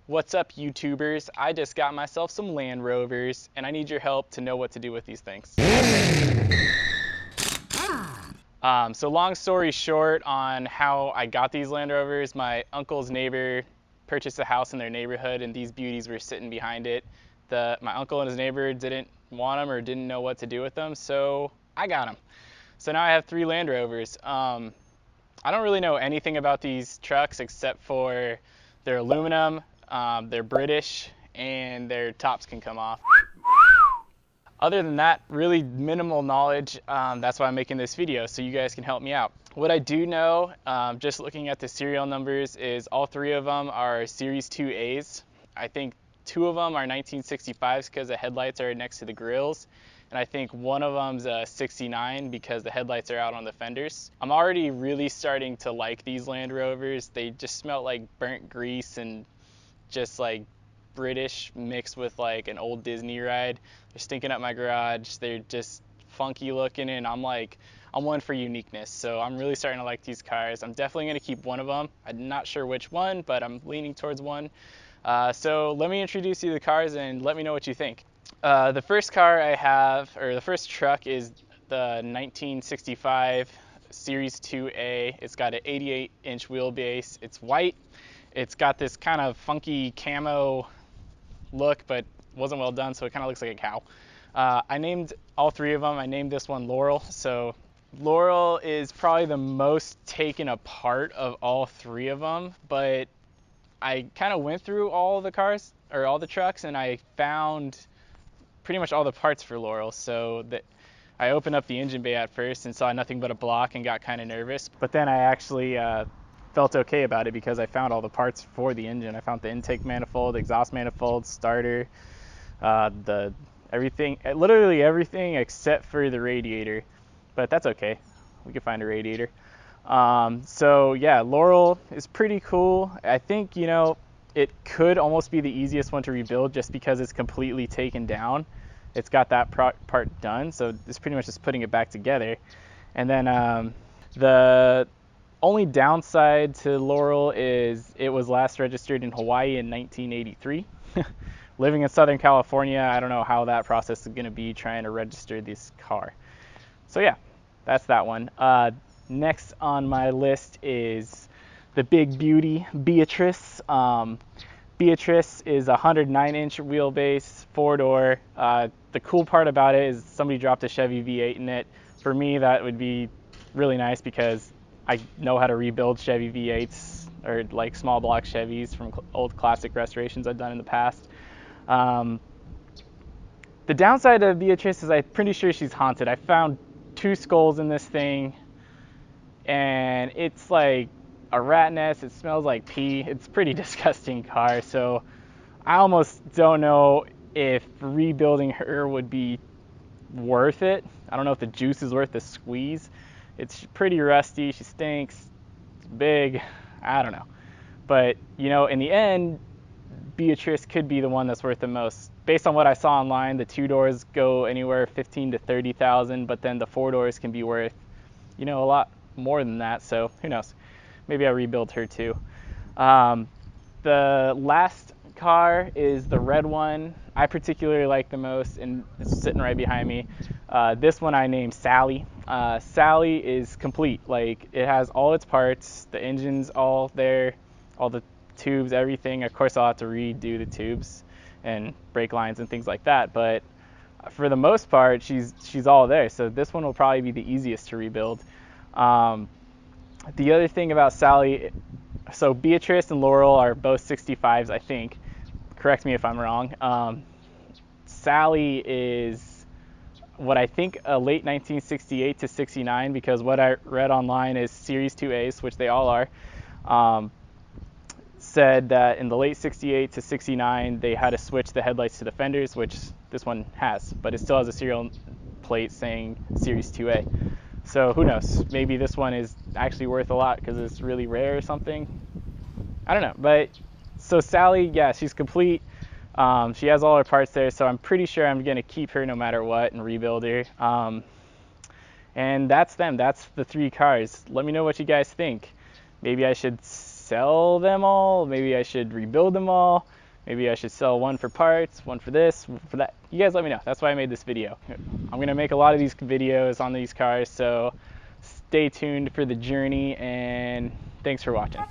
What's up, YouTubers? I just got myself some Land Rovers, and I need your help to know what to do with these things. So long story short on how I got these Land Rovers, my uncle's neighbor purchased a house in their neighborhood, and these beauties were sitting behind it. My uncle and his neighbor didn't want them or didn't know what to do with them, so I got them. So now I have 3 Land Rovers. I don't really know anything about these trucks except for they're aluminum, they're British, and their tops can come off. Other than that, really minimal knowledge. That's why I'm making this video, so you guys can help me out. What I do know, just looking at the serial numbers, is all 3 of them are Series 2As. I think 2 of them are 1965s because the headlights are next to the grills. And I think one of them's a 69 because the headlights are out on the fenders. I'm already really starting to like these Land Rovers. They just smell like burnt grease and just like British mixed with like an old Disney ride. They're stinking up my garage. They're just funky looking, and I'm one for uniqueness. So I'm really starting to like these cars. I'm definitely gonna keep one of them. I'm not sure which one, but I'm leaning towards one. So let me introduce you to the cars and let me know what you think. The first car I have, or the first truck, is the 1965 Series 2A. It's got an 88-inch wheelbase. It's white. It's got this kind of funky camo look, but wasn't well done, so it kind of looks like a cow. I named all 3 of them. I named this one Laurel. So Laurel is probably the most taken apart of all 3 of them, but I kind of went through all the cars, or all the trucks, and I found pretty much all the parts for Laurel. So that I opened up the engine bay at first and saw nothing but a block and got kind of nervous, but then I actually felt okay about it because I found all the parts for the engine. I found the intake manifold, exhaust manifold, starter, literally everything except for the radiator, but that's okay, we can find a radiator. So yeah, Laurel is pretty cool. I think, you know, it could almost be the easiest one to rebuild just because it's completely taken down. It's got that part done, so it's pretty much just putting it back together. And then the only downside to Laurel is it was last registered in Hawaii in 1983. Living in Southern California, I don't know how that process is going to be trying to register this car. So yeah, that's that one. Next on my list is the big beauty, Beatrice. Beatrice is a 109-inch wheelbase, 4-door. The cool part about it is somebody dropped a Chevy V8 in it. For me, that would be really nice because I know how to rebuild Chevy V8s, or like small block Chevys from old classic restorations I've done in the past. The downside of Beatrice is I'm pretty sure she's haunted. I found 2 skulls in this thing, and it's like a rat nest. It smells like pee. It's a pretty disgusting car, so I almost don't know if rebuilding her would be worth it. I don't know if the juice is worth the squeeze. It's pretty rusty. She stinks. It's big. I don't know. But, you know, in the end, Beatrice could be the one that's worth the most. Based on what I saw online, the 2 doors go anywhere 15 to 30,000, but then the 4 doors can be worth, you know, a lot more than that. So who knows? Maybe I'll rebuild her too. The last car is the red one I particularly like the most, and it's sitting right behind me. This one I named Sally. Sally is complete. Like, it has all its parts, the engine's all there, all the tubes, everything. Of course, I'll have to redo the tubes and brake lines and things like that, but for the most part, she's all there. So this one will probably be the easiest to rebuild. The other thing about Sally, so Beatrice and Laurel are both 65s, I think. Correct me if I'm wrong. Sally is what I think a late 1968 to 69, because what I read online is Series 2As, which they all are, said that in the late 68 to 69, they had to switch the headlights to the fenders, which this one has, but it still has a serial plate saying Series 2A. So who knows? Maybe this one is actually worth a lot because it's really rare or something. I don't know. But so Sally, yeah, she's complete. She has all her parts there, so I'm pretty sure I'm gonna keep her no matter what and rebuild her. And that's them. That's the 3 cars. Let me know what you guys think. Maybe I should sell them all. Maybe I should rebuild them all. Maybe I should sell one for parts, one for this, one for that. You guys let me know. That's why I made this video. I'm gonna make a lot of these videos on these cars, so stay tuned for the journey, and thanks for watching.